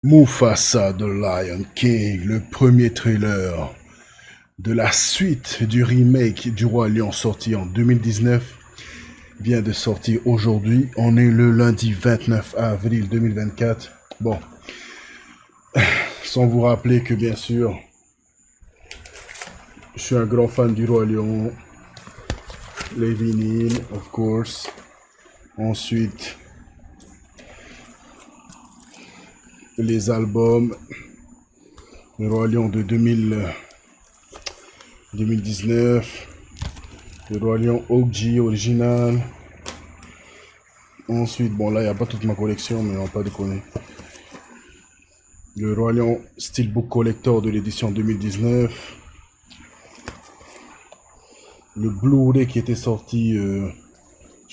Mufasa The Lion King, le premier trailer de la suite du remake du Roi Lion sorti en 2019, vient de sortir aujourd'hui. On est le lundi 29 avril 2024. Bon, sans vous rappeler que bien sûr, je suis un grand fan du Roi Lion, les vinyles, of course. Ensuite, les albums, le Roi Lion de 2019, le Roi Lion OG original. Ensuite, bon là, il n'y a pas toute ma collection, mais on va pas déconner. Le Roi Lion Steelbook Collector de l'édition 2019. Le Blu-ray qui était sorti, je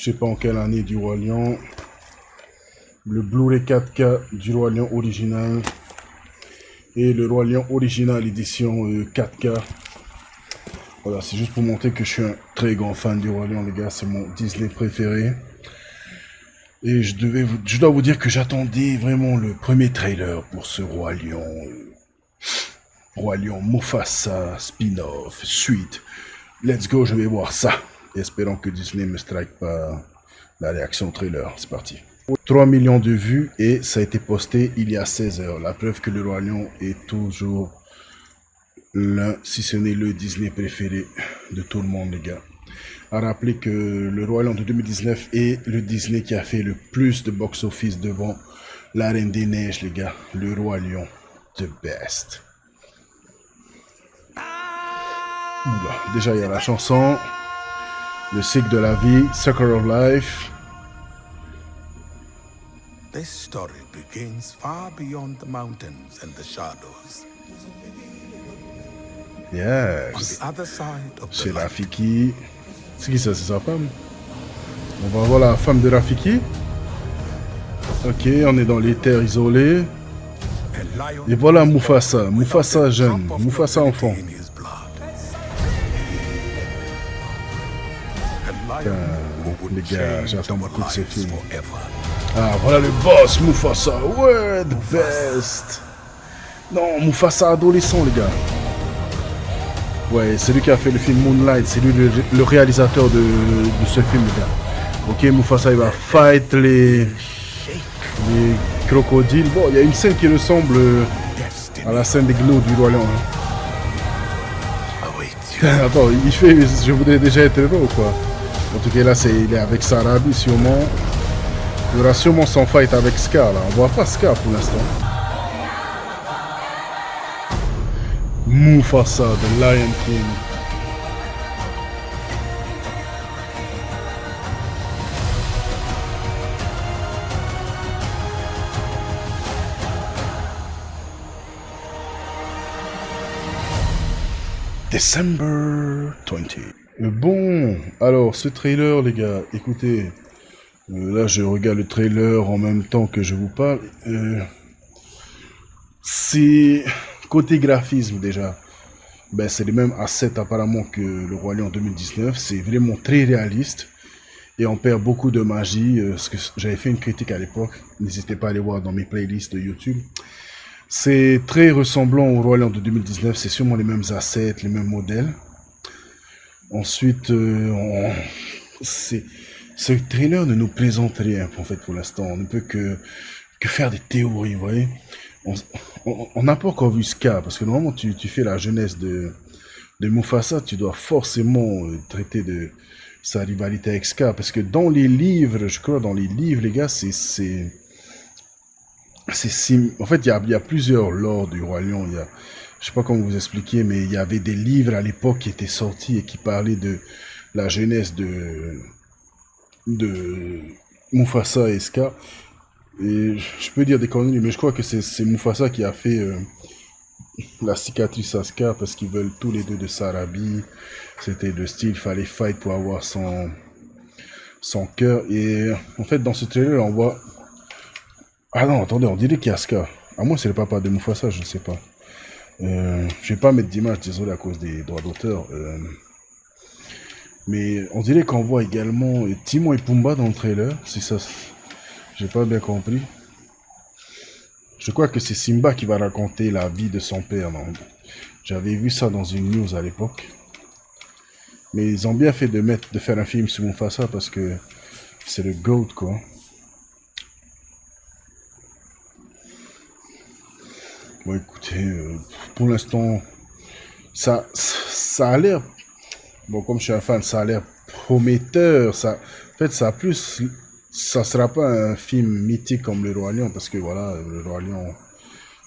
sais pas en quelle année, du Roi Lion. Le Blu-ray 4K du Roi Lion original. Et le Roi Lion original édition 4K. Voilà, c'est juste pour montrer que je suis un très grand fan du Roi Lion, les gars. C'est mon Disney préféré. Et je dois vous dire que j'attendais vraiment le premier trailer pour ce Roi Lion. Roi Lion Mufasa, spin-off, suite. Let's go, je vais voir ça. Espérons que Disney me strike pas la réaction trailer. C'est parti. 3 millions de vues et ça a été posté il y a 16 heures. La preuve que le Roi Lion est toujours l'un, si ce n'est le Disney préféré de tout le monde, les gars. À rappeler que le Roi Lion de 2019 est le Disney qui a fait le plus de box-office devant La Reine des Neiges, les gars. Le Roi Lion, the best. Oula, déjà il y a la chanson, le cycle de la vie, Circle of Life. This story begins far beyond the mountains and the shadows. Yes. On the other side of the C'est light. Rafiki. C'est qui ça? C'est sa femme? On va voir la femme de Rafiki. Ok, on est dans les terres isolées. A lion Et voilà Mufasa. Mufasa jeune. Mufasa enfant. in his blood. A Putain, lion who would les gars, change j'attends our beaucoup de ce lives film. forever. Ah, voilà le boss, Mufasa. Ouais, the best. Non, Mufasa adolescent, les gars. Ouais, c'est lui qui a fait le film Moonlight. C'est lui le réalisateur de ce film, les gars. Ok, Mufasa, il va fight les crocodiles. Bon, il y a une scène qui ressemble à la scène des gnous du Roi Lion. Hein. Awaits you. Attends, il fait je voudrais déjà être heureux ou quoi? En tout cas, là, il est avec Sarabi, sûrement. Il y aura sûrement son fight avec Scar, là. On voit pas Scar pour l'instant. Mufasa, The Lion King. December 20. Bon, alors ce trailer, les gars, écoutez, là je regarde le trailer en même temps que je vous parle. C'est côté graphisme déjà. Ben, c'est les mêmes assets apparemment que le Roi Lion 2019. C'est vraiment très réaliste. Et on perd beaucoup de magie. Parce que j'avais fait une critique à l'époque. N'hésitez pas à aller voir dans mes playlists de YouTube. C'est très ressemblant au Roi Lion de 2019. C'est sûrement les mêmes assets, les mêmes modèles. Ensuite, ce trailer ne nous présente rien en fait pour l'instant. On ne peut que faire des théories, vous voyez. On n'a pas encore vu Scar, parce que normalement tu fais la jeunesse de Mufasa, tu dois forcément traiter de sa rivalité avec Scar, parce que dans les livres, je crois, dans les livres, les gars, en fait, il y a plusieurs lores du Roi Lion. Je sais pas comment vous expliquer, mais il y avait des livres à l'époque qui étaient sortis et qui parlaient de la jeunesse de Mufasa et Scar. Et je peux dire des conneries, mais je crois que c'est Mufasa qui a fait la cicatrice à Scar parce qu'ils veulent tous les deux de Sarabi. C'était le style, il fallait fight pour avoir son cœur. Et en fait, dans ce trailer, on voit... Ah non, attendez, on dirait qu'il y a Scar. À moi, c'est le papa de Mufasa, je ne sais pas. Je vais pas mettre d'image, désolé, à cause des droits d'auteur. Mais on dirait qu'on voit également Timon et Pumba dans le trailer, si ça... J'ai pas bien compris. Je crois que c'est Simba qui va raconter la vie de son père, non? J'avais vu ça dans une news à l'époque. Mais ils ont bien fait de faire un film sur Mufasa parce que c'est le GOAT, quoi. Bon, écoutez, pour l'instant, ça a l'air... Bon, comme je suis un fan, ça a l'air prometteur. En fait, ça a plus... Ça sera pas un film mythique comme Le Roi Lion, parce que voilà, Le Roi Lion,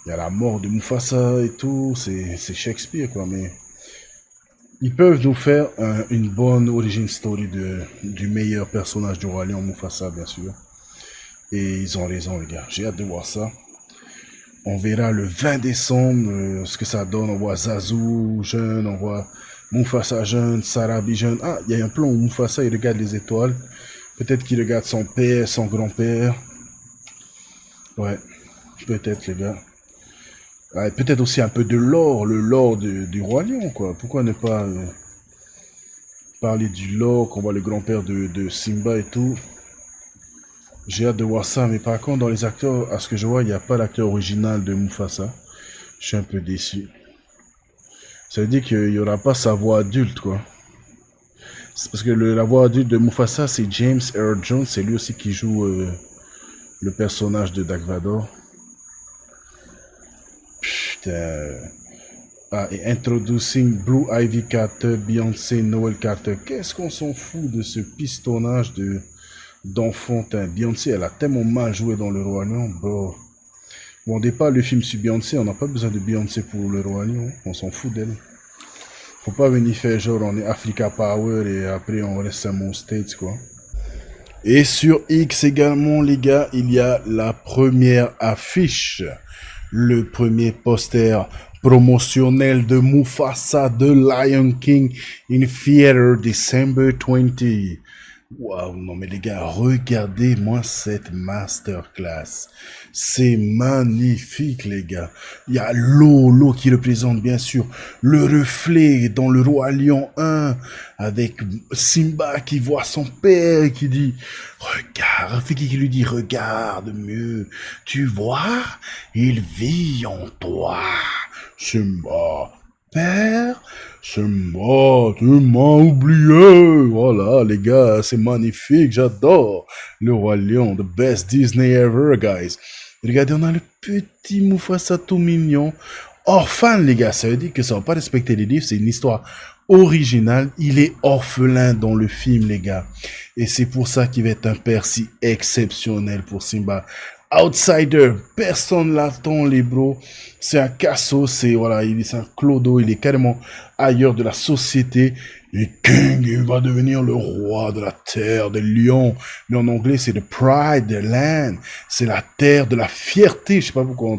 il y a la mort de Mufasa et tout, c'est Shakespeare, quoi, mais... Ils peuvent nous faire une bonne origin story du meilleur personnage du Roi Lion, Mufasa, bien sûr. Et ils ont raison, les gars. J'ai hâte de voir ça. On verra le 20 décembre ce que ça donne. On voit Zazu jeune, on voit Mufasa jeune, Sarabi jeune. Ah, il y a un plan où Mufasa, il regarde les étoiles. Peut-être qu'il regarde son père, son grand-père. Ouais, peut-être, les gars. Ouais, peut-être aussi un peu de lore, le lore du Roi Lion, quoi. Pourquoi ne pas parler du lore, qu'on voit le grand-père de Simba et tout. J'ai hâte de voir ça, mais par contre, dans les acteurs, à ce que je vois, il n'y a pas l'acteur original de Mufasa. Je suis un peu déçu. Ça veut dire qu'il n'y aura pas sa voix adulte, quoi. C'est parce que la voix adulte de Mufasa, c'est James Earl Jones, c'est lui aussi qui joue le personnage de Dark Vador. Putain. Ah, et Introducing Blue Ivy Carter, Beyoncé, Noel Carter. Qu'est-ce qu'on s'en fout de ce pistonnage d'enfantin. Beyoncé, elle a tellement mal joué dans Le Roi Lion, bro. Bon, au départ, le film sur Beyoncé, on n'a pas besoin de Beyoncé pour Le Roi Lion. On s'en fout d'elle. Faut pas venir faire genre on est Africa Power et après on reste à mon States, quoi. Et sur X également, les gars, il y a la première affiche. Le premier poster promotionnel de Mufasa de Lion King in Theater December 20. Waouh, non mais les gars, regardez-moi cette masterclass. C'est magnifique, les gars. Il y a l'eau qui représente bien sûr le reflet dans le Roi Lion 1 avec Simba qui voit son père et qui dit regarde, Rafiki qui lui dit regarde mieux, tu vois, il vit en toi. Simba, père, c'est moi, tu m'as oublié. Voilà, les gars, c'est magnifique, j'adore. Le Roi Lion, the best Disney ever, guys. Regardez, on a le petit Mufasa tout mignon. Orphan, les gars, ça veut dire que ça va pas respecter les livres, c'est une histoire originale. Il est orphelin dans le film, les gars. Et c'est pour ça qu'il va être un père si exceptionnel pour Simba. Outsider, personne l'attend, les bros. C'est un cassos, c'est un clodo, il est carrément ailleurs de la société. Et King, il va devenir le roi de la terre des lions. Mais en anglais, c'est the pride land. C'est la terre de la fierté. Je sais pas pourquoi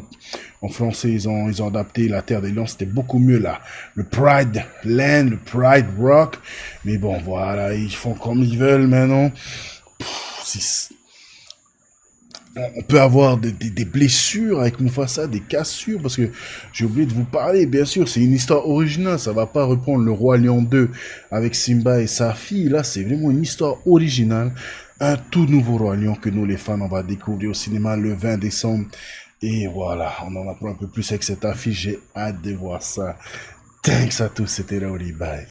en français ils ont adapté la terre des lions. C'était beaucoup mieux là. Le pride land, le pride rock. Mais bon, voilà, ils font comme ils veulent maintenant. On peut avoir des blessures avec Mufasa, des cassures, parce que j'ai oublié de vous parler, bien sûr, c'est une histoire originale, ça va pas reprendre le Roi Lion 2 avec Simba et sa fille, là c'est vraiment une histoire originale, un tout nouveau Roi Lion que nous les fans on va découvrir au cinéma le 20 décembre, et voilà, on en apprend un peu plus avec cette affiche, j'ai hâte de voir ça. Thanks à tous, c'était Raouli, bye.